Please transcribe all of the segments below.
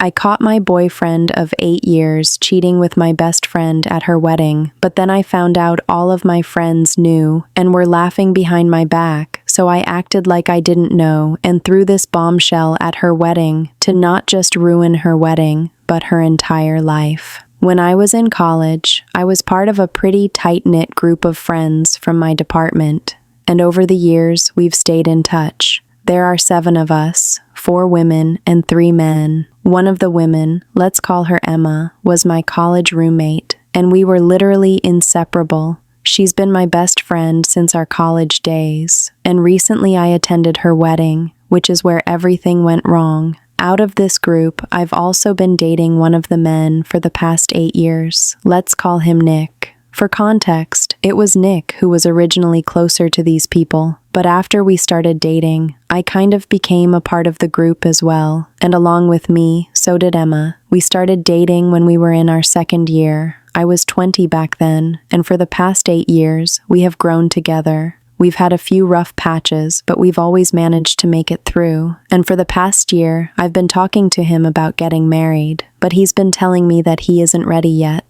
I caught my boyfriend of 8 years cheating with my best friend at her wedding, but then I found out all of my friends knew and were laughing behind my back, so I acted like I didn't know and threw this bombshell at her wedding to not just ruin her wedding, but her entire life. When I was in college, I was part of a pretty tight-knit group of friends from my department, and over the years, we've stayed in touch. There are 7 of us, 4 women and 3 men. One of the women, let's call her Emma, was my college roommate, and we were literally inseparable. She's been my best friend since our college days, and recently I attended her wedding, which is where everything went wrong. Out of this group, I've also been dating one of the men for the past 8 years. Let's call him Nick. For context, it was Nick who was originally closer to these people, but after we started dating, I kind of became a part of the group as well, and along with me, so did Emma. We started dating when we were in our 2nd year. I was 20 back then, and for the past 8 years, we have grown together. We've had a few rough patches, but we've always managed to make it through. And for the past year, I've been talking to him about getting married, but he's been telling me that he isn't ready yet.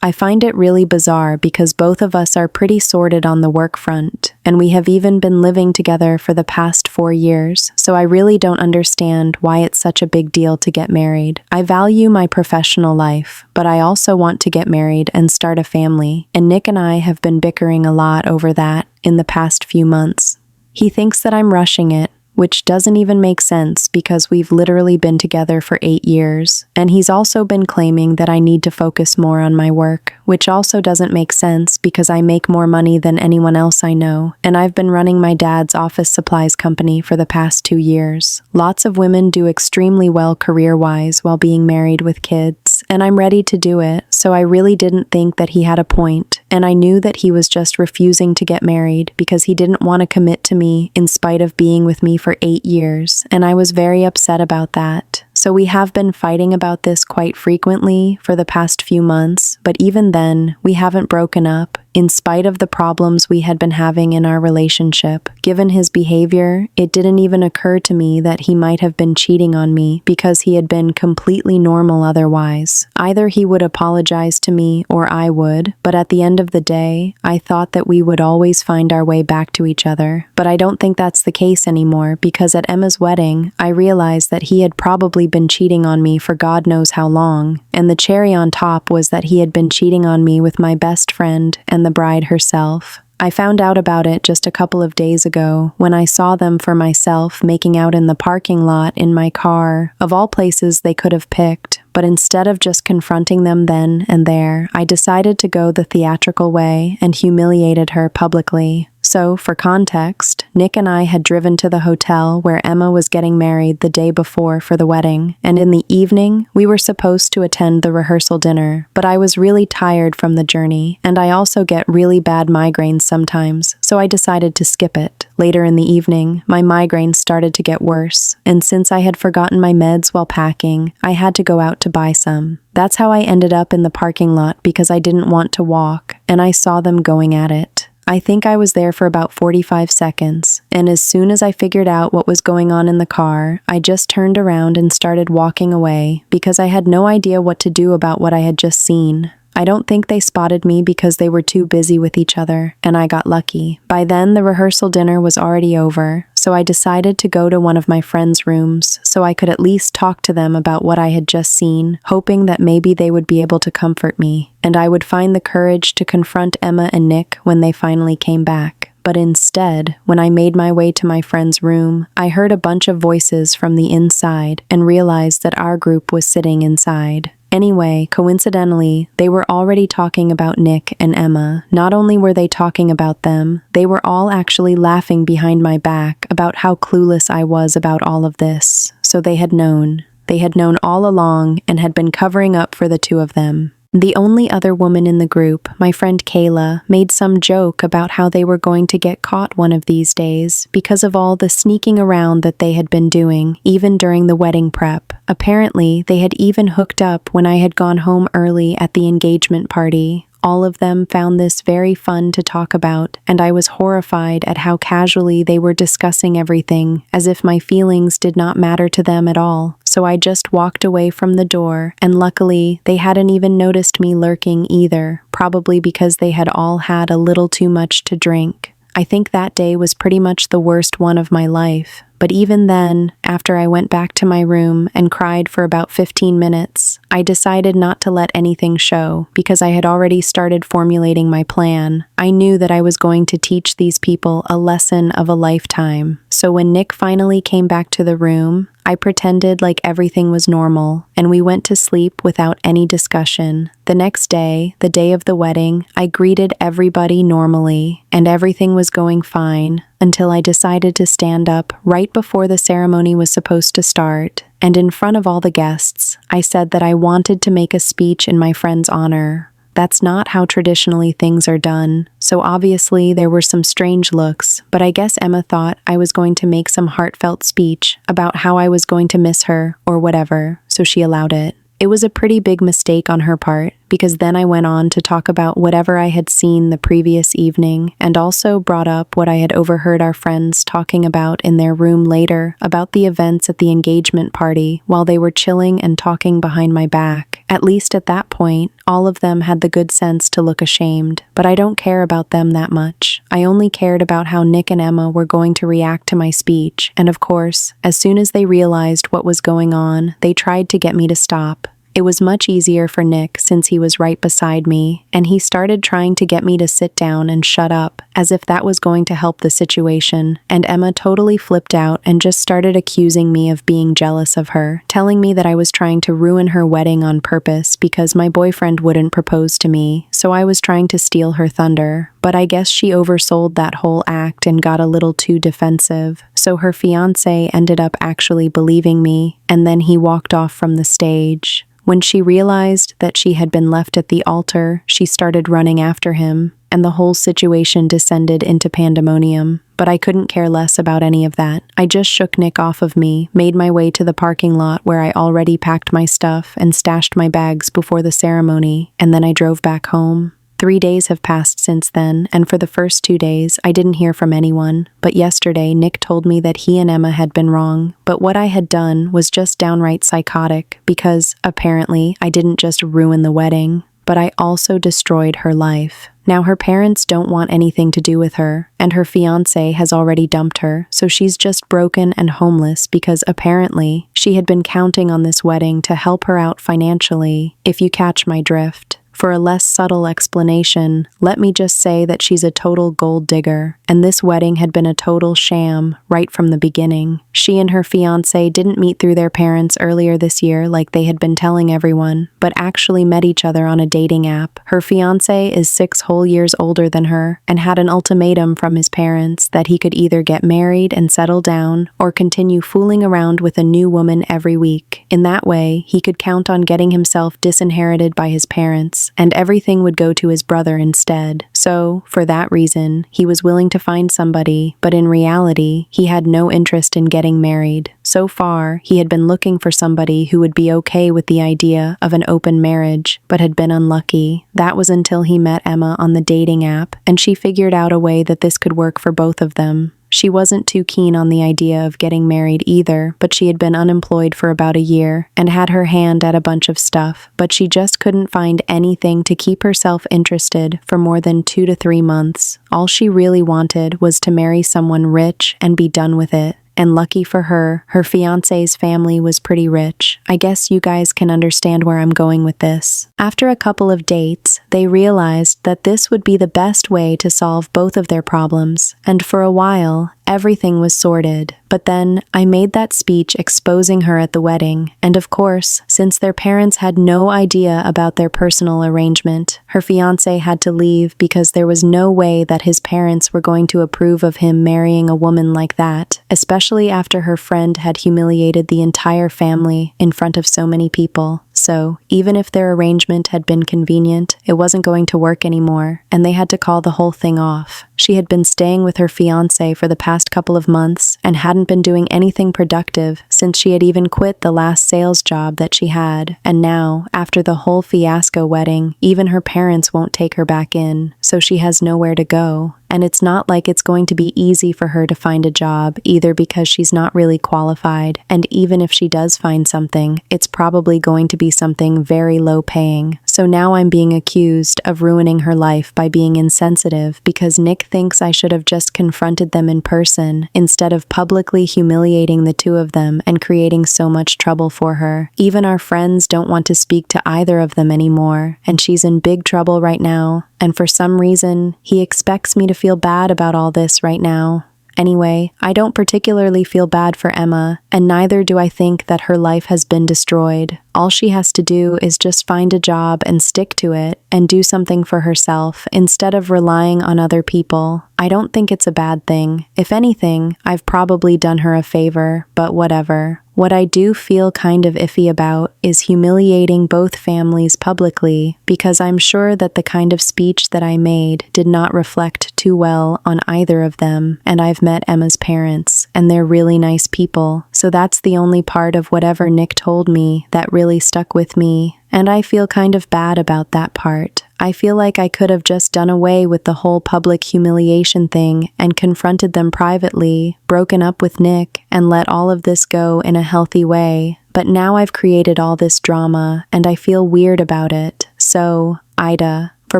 I find it really bizarre because both of us are pretty sorted on the work front, and we have even been living together for the past 4 years, so I really don't understand why it's such a big deal to get married. I value my professional life, but I also want to get married and start a family, and Nick and I have been bickering a lot over that in the past few months. He thinks that I'm rushing it, which doesn't even make sense because we've literally been together for 8 years, and he's also been claiming that I need to focus more on my work, which also doesn't make sense because I make more money than anyone else I know, and I've been running my dad's office supplies company for the past 2 years. Lots of women do extremely well career-wise while being married with kids, and I'm ready to do it, so I really didn't think that he had a point, and I knew that he was just refusing to get married because he didn't want to commit to me in spite of being with me for 8 years, and I was very upset about that. So we have been fighting about this quite frequently for the past few months, but even then, we haven't broken up, in spite of the problems we had been having in our relationship. Given his behavior, it didn't even occur to me that he might have been cheating on me because he had been completely normal otherwise. Either he would apologize to me or I would, but at the end of the day, I thought that we would always find our way back to each other. But I don't think that's the case anymore because at Emma's wedding, I realized that he had probably been cheating on me for God knows how long, and the cherry on top was that he had been cheating on me with my best friend and the bride herself. I found out about it just a couple of days ago when I saw them for myself making out in the parking lot in my car, of all places they could have picked. But instead of just confronting them then and there, I decided to go the theatrical way and humiliated her publicly. So, for context, Nick and I had driven to the hotel where Emma was getting married the day before for the wedding, and in the evening, we were supposed to attend the rehearsal dinner, but I was really tired from the journey, and I also get really bad migraines sometimes, so I decided to skip it. Later in the evening, my migraines started to get worse, and since I had forgotten my meds while packing, I had to go out to buy some. That's how I ended up in the parking lot because I didn't want to walk, and I saw them going at it. I think I was there for about 45 seconds, and as soon as I figured out what was going on in the car, I just turned around and started walking away because I had no idea what to do about what I had just seen. I don't think they spotted me because they were too busy with each other, and I got lucky. By then, the rehearsal dinner was already over, so I decided to go to one of my friends' rooms so I could at least talk to them about what I had just seen, hoping that maybe they would be able to comfort me, and I would find the courage to confront Emma and Nick when they finally came back. But instead, when I made my way to my friend's room, I heard a bunch of voices from the inside and realized that our group was sitting inside. Anyway, coincidentally, they were already talking about Nick and Emma. Not only were they talking about them, they were all actually laughing behind my back about how clueless I was about all of this. So they had known. They had known all along and had been covering up for the two of them. The only other woman in the group, my friend Kayla, made some joke about how they were going to get caught one of these days because of all the sneaking around that they had been doing, even during the wedding prep. Apparently, they had even hooked up when I had gone home early at the engagement party. All of them found this very fun to talk about, and I was horrified at how casually they were discussing everything, as if my feelings did not matter to them at all. so I just walked away from the door, and luckily, they hadn't even noticed me lurking either, probably because they had all had a little too much to drink. I think that day was pretty much the worst one of my life. But even then, after I went back to my room and cried for about 15 minutes, I decided not to let anything show because I had already started formulating my plan. I knew that I was going to teach these people a lesson of a lifetime. So when Nick finally came back to the room, I pretended like everything was normal, and we went to sleep without any discussion. The next day, the day of the wedding, I greeted everybody normally, and everything was going fine until I decided to stand up right before the ceremony was supposed to start, and in front of all the guests, I said that I wanted to make a speech in my friend's honor. That's not how traditionally things are done, so obviously there were some strange looks, but I guess Emma thought I was going to make some heartfelt speech about how I was going to miss her or whatever, so she allowed it. It was a pretty big mistake on her part, because then I went on to talk about whatever I had seen the previous evening, and also brought up what I had overheard our friends talking about in their room later about the events at the engagement party while they were chilling and talking behind my back. At least at that point, all of them had the good sense to look ashamed, but I don't care about them that much. I only cared about how Nick and Emma were going to react to my speech, and of course, as soon as they realized what was going on, they tried to get me to stop. It was much easier for Nick since he was right beside me, and he started trying to get me to sit down and shut up, as if that was going to help the situation, and Emma totally flipped out and just started accusing me of being jealous of her, telling me that I was trying to ruin her wedding on purpose because my boyfriend wouldn't propose to me, so I was trying to steal her thunder. But I guess she oversold that whole act and got a little too defensive, so her fiancé ended up actually believing me, and then he walked off from the stage. When she realized that she had been left at the altar, she started running after him, and the whole situation descended into pandemonium. But I couldn't care less about any of that. I just shook Nick off of me, made my way to the parking lot where I already packed my stuff and stashed my bags before the ceremony, and then I drove back home. 3 days have passed since then, and for the first 2 days, I didn't hear from anyone. But yesterday, Nick told me that he and Emma had been wrong, but what I had done was just downright psychotic, because, apparently, I didn't just ruin the wedding, but I also destroyed her life. Now her parents don't want anything to do with her, and her fiancé has already dumped her, so she's just broken and homeless because apparently, she had been counting on this wedding to help her out financially, if you catch my drift. For a less subtle explanation, let me just say that she's a total gold digger, and this wedding had been a total sham right from the beginning. She and her fiancé didn't meet through their parents earlier this year like they had been telling everyone, but actually met each other on a dating app. Her fiancé is 6 whole years older than her, and had an ultimatum from his parents that he could either get married and settle down, or continue fooling around with a new woman every week. In that way, he could count on getting himself disinherited by his parents, and everything would go to his brother instead. So, for that reason, he was willing to find somebody, but in reality, he had no interest in getting married. So far, he had been looking for somebody who would be okay with the idea of an open marriage, but had been unlucky. That was until he met Emma on the dating app, and she figured out a way that this could work for both of them. She wasn't too keen on the idea of getting married either, but she had been unemployed for about a year and had her hand at a bunch of stuff, but she just couldn't find anything to keep herself interested for more than 2 to 3 months. All she really wanted was to marry someone rich and be done with it. And lucky for her, her fiancé's family was pretty rich. I guess you guys can understand where I'm going with this. After a couple of dates, they realized that this would be the best way to solve both of their problems, and for a while, everything was sorted. But then, I made that speech exposing her at the wedding, and of course, since their parents had no idea about their personal arrangement, her fiancé had to leave because there was no way that his parents were going to approve of him marrying a woman like that, especially after her friend had humiliated the entire family in front of so many people. So, even if their arrangement had been convenient, it wasn't going to work anymore, and they had to call the whole thing off. She had been staying with her fiancé for the past couple of months and hadn't been doing anything productive since she had even quit the last sales job that she had, and now, after the whole fiasco wedding, even her parents won't take her back in, so she has nowhere to go. And it's not like it's going to be easy for her to find a job, either because she's not really qualified, and even if she does find something, it's probably going to be something very low paying. So now I'm being accused of ruining her life by being insensitive because Nick thinks I should have just confronted them in person instead of publicly humiliating the two of them and creating so much trouble for her. Even our friends don't want to speak to either of them anymore, and she's in big trouble right now. And for some reason, he expects me to feel bad about all this right now. Anyway, I don't particularly feel bad for Emma, and neither do I think that her life has been destroyed. All she has to do is just find a job and stick to it and do something for herself instead of relying on other people. I don't think it's a bad thing. If anything, I've probably done her a favor, but whatever. What I do feel kind of iffy about is humiliating both families publicly, because I'm sure that the kind of speech that I made did not reflect too well on either of them, and I've met Emma's parents, and they're really nice people, so that's the only part of whatever Nick told me that really stuck with me, and I feel kind of bad about that part. I feel like I could have just done away with the whole public humiliation thing and confronted them privately, broken up with Nick, and let all of this go in a healthy way. But now I've created all this drama, and I feel weird about it. So, Ida, for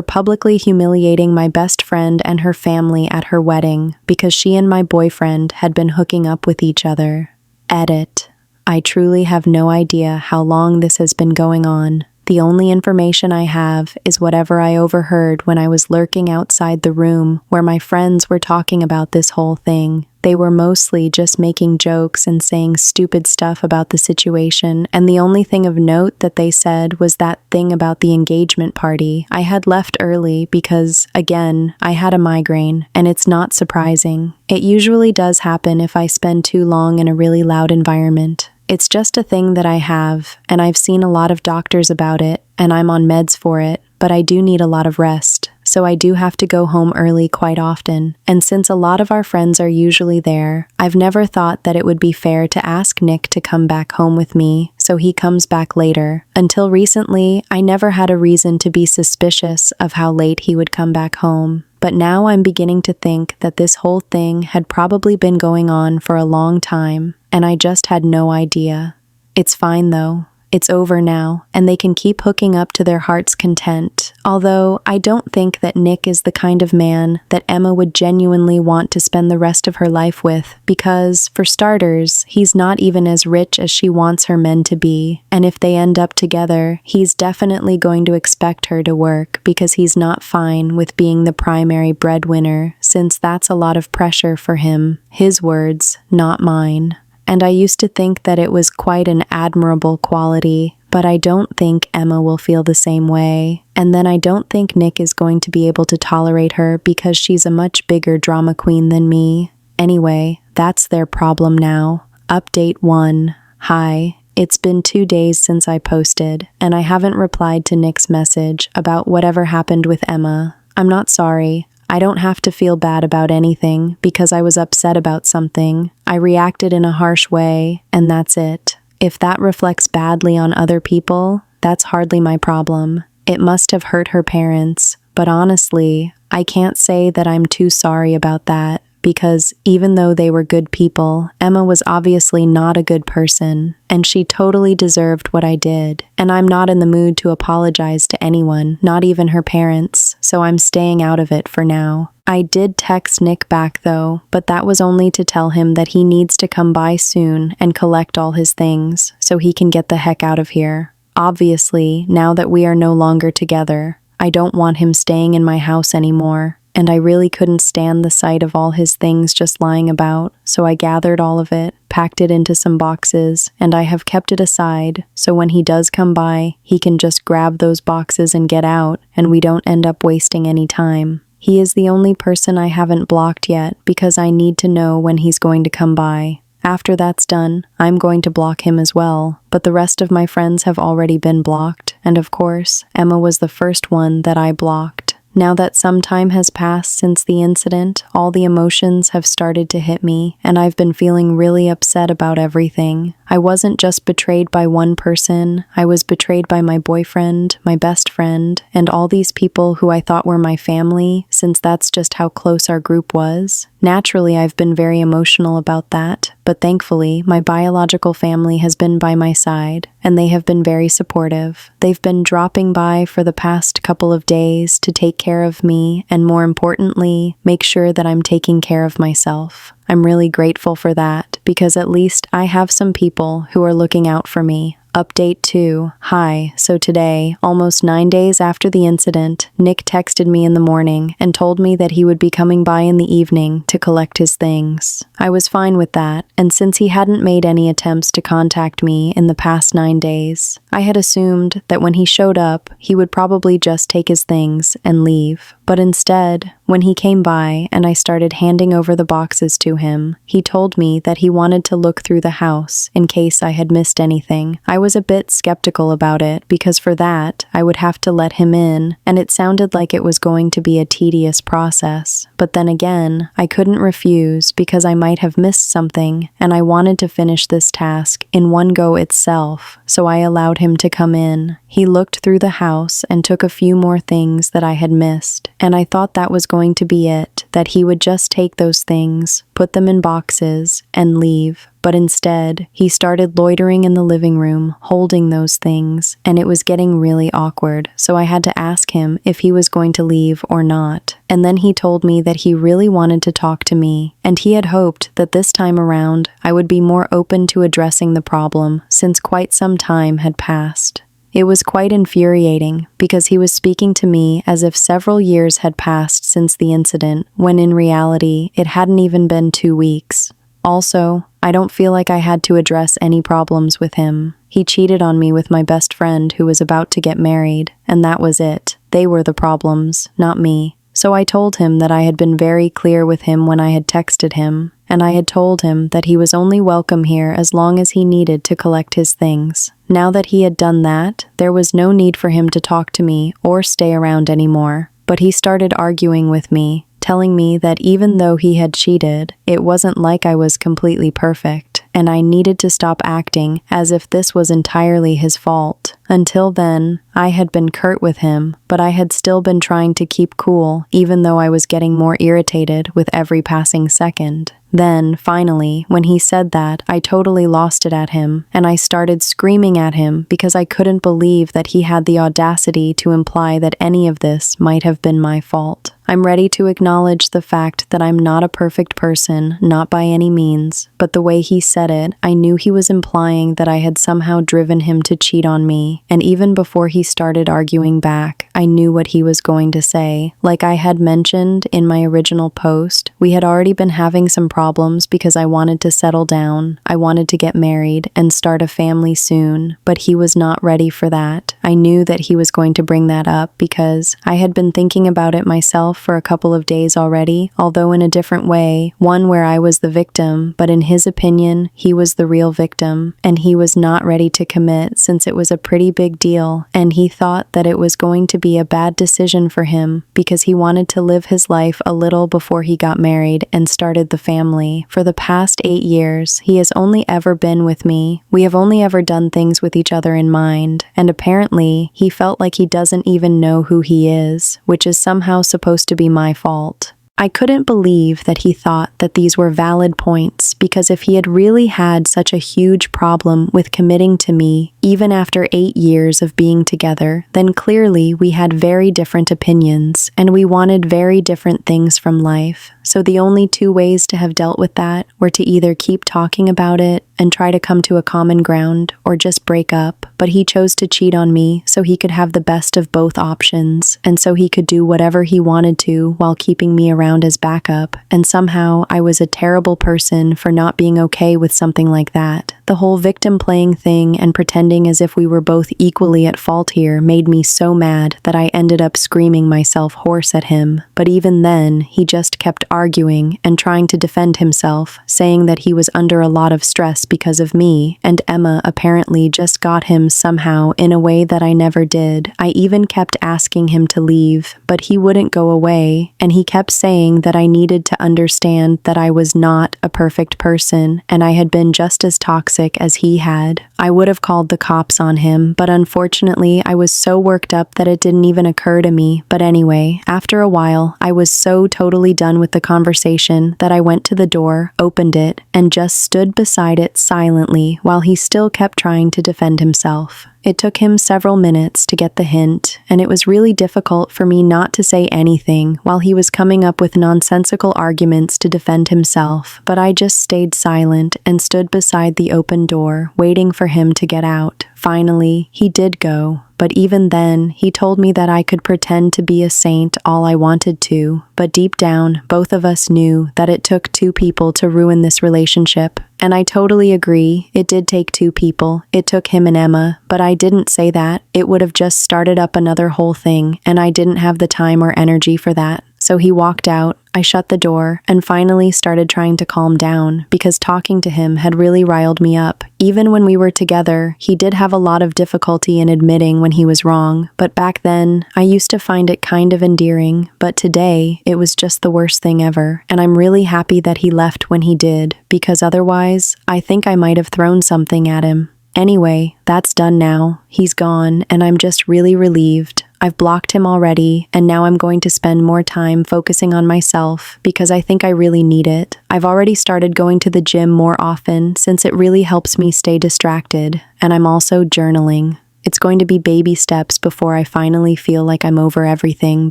publicly humiliating my best friend and her family at her wedding because she and my boyfriend had been hooking up with each other. Edit. I truly have no idea how long this has been going on. The only information I have is whatever I overheard when I was lurking outside the room where my friends were talking about this whole thing. They were mostly just making jokes and saying stupid stuff about the situation, and the only thing of note that they said was that thing about the engagement party. I had left early because, again, I had a migraine, and it's not surprising. It usually does happen if I spend too long in a really loud environment. It's just a thing that I have, and I've seen a lot of doctors about it, and I'm on meds for it, but I do need a lot of rest, so I do have to go home early quite often. And since a lot of our friends are usually there, I've never thought that it would be fair to ask Nick to come back home with me, so he comes back later. Until recently, I never had a reason to be suspicious of how late he would come back home. But now I'm beginning to think that this whole thing had probably been going on for a long time, and I just had no idea. It's fine though. It's over now, and they can keep hooking up to their heart's content. Although, I don't think that Nick is the kind of man that Emma would genuinely want to spend the rest of her life with, because, for starters, he's not even as rich as she wants her men to be, and if they end up together, he's definitely going to expect her to work because he's not fine with being the primary breadwinner, since that's a lot of pressure for him. His words, not mine. And I used to think that it was quite an admirable quality, but I don't think Emma will feel the same way. And then I don't think Nick is going to be able to tolerate her because she's a much bigger drama queen than me. Anyway, that's their problem now. Update 1. Hi. It's been 2 days since I posted, and I haven't replied to Nick's message about whatever happened with Emma. I'm not sorry. I don't have to feel bad about anything because I was upset about something. I reacted in a harsh way, and that's it. If that reflects badly on other people, that's hardly my problem. It must have hurt her parents, but honestly, I can't say that I'm too sorry about that because even though they were good people, Emma was obviously not a good person, and she totally deserved what I did. And I'm not in the mood to apologize to anyone, not even her parents, so I'm staying out of it for now. I did text Nick back though, but that was only to tell him that he needs to come by soon and collect all his things, so he can get the heck out of here. Obviously, now that we are no longer together, I don't want him staying in my house anymore. And I really couldn't stand the sight of all his things just lying about, so I gathered all of it, packed it into some boxes, and I have kept it aside, so when he does come by, he can just grab those boxes and get out, and we don't end up wasting any time. He is the only person I haven't blocked yet, because I need to know when he's going to come by. After that's done, I'm going to block him as well, but the rest of my friends have already been blocked, and of course, Emma was the first one that I blocked. Now that some time has passed since the incident, all the emotions have started to hit me, and I've been feeling really upset about everything. I wasn't just betrayed by one person, I was betrayed by my boyfriend, my best friend, and all these people who I thought were my family, since that's just how close our group was. Naturally, I've been very emotional about that, but thankfully, my biological family has been by my side, and they have been very supportive. They've been dropping by for the past couple of days to take care of me, and more importantly, make sure that I'm taking care of myself. I'm really grateful for that, because at least I have some people who are looking out for me. Update 2. Hi, so today, almost 9 days after the incident, Nick texted me in the morning and told me that he would be coming by in the evening to collect his things. I was fine with that, and since he hadn't made any attempts to contact me in the past 9 days, I had assumed that when he showed up, he would probably just take his things and leave. But instead, when he came by and I started handing over the boxes to him, he told me that he wanted to look through the house in case I had missed anything. I was a bit skeptical about it because for that, I would have to let him in, and it sounded like it was going to be a tedious process. But then again, I couldn't refuse because I might have missed something, and I wanted to finish this task in one go itself, so I allowed him to come in. He looked through the house and took a few more things that I had missed, and I thought that was going to be it, that he would just take those things, put them in boxes, and leave. But instead, he started loitering in the living room, holding those things, and it was getting really awkward, so I had to ask him if he was going to leave or not. And then he told me that he really wanted to talk to me, and he had hoped that this time around I would be more open to addressing the problem, since quite some time had passed. It was quite infuriating, because he was speaking to me as if several years had passed since the incident, when in reality, it hadn't even been 2 weeks. Also, I don't feel like I had to address any problems with him. He cheated on me with my best friend who was about to get married, and that was it. They were the problems, not me. So I told him that I had been very clear with him when I had texted him, and I had told him that he was only welcome here as long as he needed to collect his things. Now that he had done that, there was no need for him to talk to me or stay around anymore. But he started arguing with me, telling me that even though he had cheated, it wasn't like I was completely perfect, and I needed to stop acting as if this was entirely his fault. Until then, I had been curt with him, but I had still been trying to keep cool, even though I was getting more irritated with every passing second. Then, finally, when he said that, I totally lost it at him, and I started screaming at him because I couldn't believe that he had the audacity to imply that any of this might have been my fault. I'm ready to acknowledge the fact that I'm not a perfect person, not by any means, but the way he said it, I knew he was implying that I had somehow driven him to cheat on me, and even before he started arguing back, I knew what he was going to say. Like I had mentioned in my original post, we had already been having some problems because I wanted to settle down, I wanted to get married, and start a family soon, but he was not ready for that. I knew that he was going to bring that up because I had been thinking about it myself for a couple of days already, although in a different way, one where I was the victim, but in his opinion, he was the real victim, and he was not ready to commit since it was a pretty big deal, and he thought that it was going to be a bad decision for him because he wanted to live his life a little before he got married and started the family. For the past 8 years, he has only ever been with me. We have only ever done things with each other in mind, and apparently, he felt like he doesn't even know who he is, which is somehow supposed to be my fault. I couldn't believe that he thought that these were valid points because if he had really had such a huge problem with committing to me, even after 8 years of being together, then clearly we had very different opinions and we wanted very different things from life. So the only 2 ways to have dealt with that were to either keep talking about it and try to come to a common ground or just break up. But he chose to cheat on me so he could have the best of both options and so he could do whatever he wanted to while keeping me around as backup. And somehow I was a terrible person for not being okay with something like that. The whole victim playing thing and pretending as if we were both equally at fault here made me so mad that I ended up screaming myself hoarse at him. But even then, he just kept arguing and trying to defend himself, saying that he was under a lot of stress because of me, and Emma apparently just got him somehow in a way that I never did. I even kept asking him to leave, but he wouldn't go away, and he kept saying that I needed to understand that I was not a perfect person, and I had been just as toxic as he had. I would have called the cops on him, but unfortunately I was so worked up that it didn't even occur to me. But anyway, after a while, I was so totally done with the conversation that I went to the door, opened it, and just stood beside it silently while he still kept trying to defend himself. It took him several minutes to get the hint, and it was really difficult for me not to say anything while he was coming up with nonsensical arguments to defend himself, but I just stayed silent and stood beside the open door, waiting for him to get out. Finally, he did go, but even then, he told me that I could pretend to be a saint all I wanted to, but deep down, both of us knew that it took two people to ruin this relationship. And I totally agree, it did take two people. It took him and Emma, but I didn't say that. It would have just started up another whole thing, and I didn't have the time or energy for that. So he walked out, I shut the door, and finally started trying to calm down because talking to him had really riled me up. Even when we were together, he did have a lot of difficulty in admitting when he was wrong, but back then, I used to find it kind of endearing, but today, it was just the worst thing ever, and I'm really happy that he left when he did, because otherwise, I think I might have thrown something at him. Anyway, that's done now. He's gone, and I'm just really relieved. I've blocked him already, and now I'm going to spend more time focusing on myself because I think I really need it. I've already started going to the gym more often since it really helps me stay distracted, and I'm also journaling. It's going to be baby steps before I finally feel like I'm over everything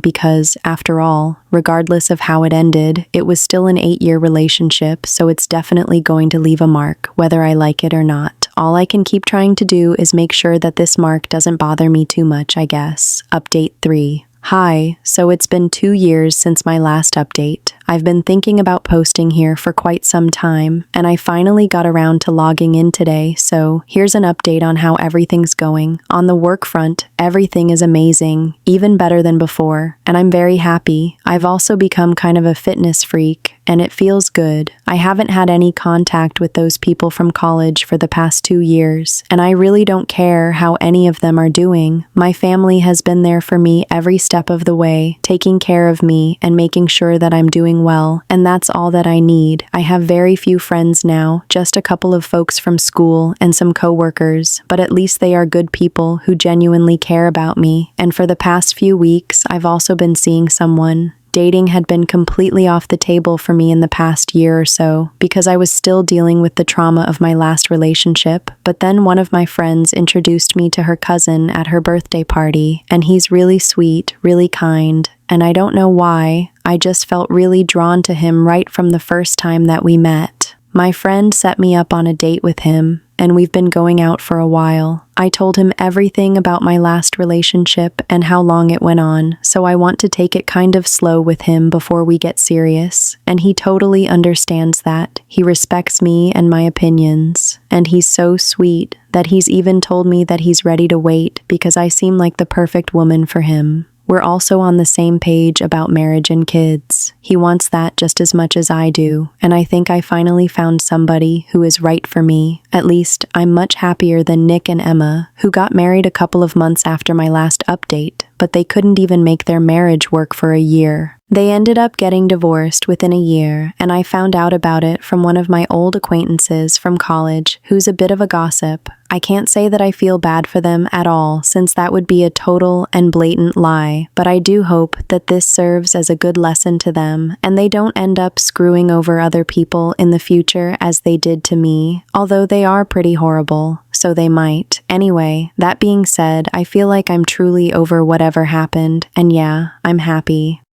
because, after all, regardless of how it ended, it was still an 8-year relationship, so it's definitely going to leave a mark, whether I like it or not. All I can keep trying to do is make sure that this mark doesn't bother me too much, I guess. Update 3. Hi, so it's been 2 years since my last update. I've been thinking about posting here for quite some time, and I finally got around to logging in today, so here's an update on how everything's going. On the work front, everything is amazing, even better than before, and I'm very happy. I've also become kind of a fitness freak, and it feels good. I haven't had any contact with those people from college for the past 2 years, and I really don't care how any of them are doing. My family has been there for me every step of the way, taking care of me and making sure that I'm doing well, and that's all that I need. I have very few friends now, just a couple of folks from school and some coworkers, but at least they are good people who genuinely care about me, and for the past few weeks, I've also been seeing someone. Dating had been completely off the table for me in the past year or so because I was still dealing with the trauma of my last relationship, but then one of my friends introduced me to her cousin at her birthday party, and he's really sweet, really kind, and I don't know why, I just felt really drawn to him right from the first time that we met. My friend set me up on a date with him, and we've been going out for a while. I told him everything about my last relationship and how long it went on, so I want to take it kind of slow with him before we get serious, and he totally understands that. He respects me and my opinions, and he's so sweet that he's even told me that he's ready to wait because I seem like the perfect woman for him. We're also on the same page about marriage and kids. He wants that just as much as I do, and I think I finally found somebody who is right for me. At least, I'm much happier than Nick and Emma, who got married a couple of months after my last update, but they couldn't even make their marriage work for a year. They ended up getting divorced within a year, and I found out about it from one of my old acquaintances from college who's a bit of a gossip. I can't say that I feel bad for them at all, since that would be a total and blatant lie, but I do hope that this serves as a good lesson to them, and they don't end up screwing over other people in the future as they did to me, although they are pretty horrible. So they might. Anyway, that being said, I feel like I'm truly over whatever happened, and yeah, I'm happy.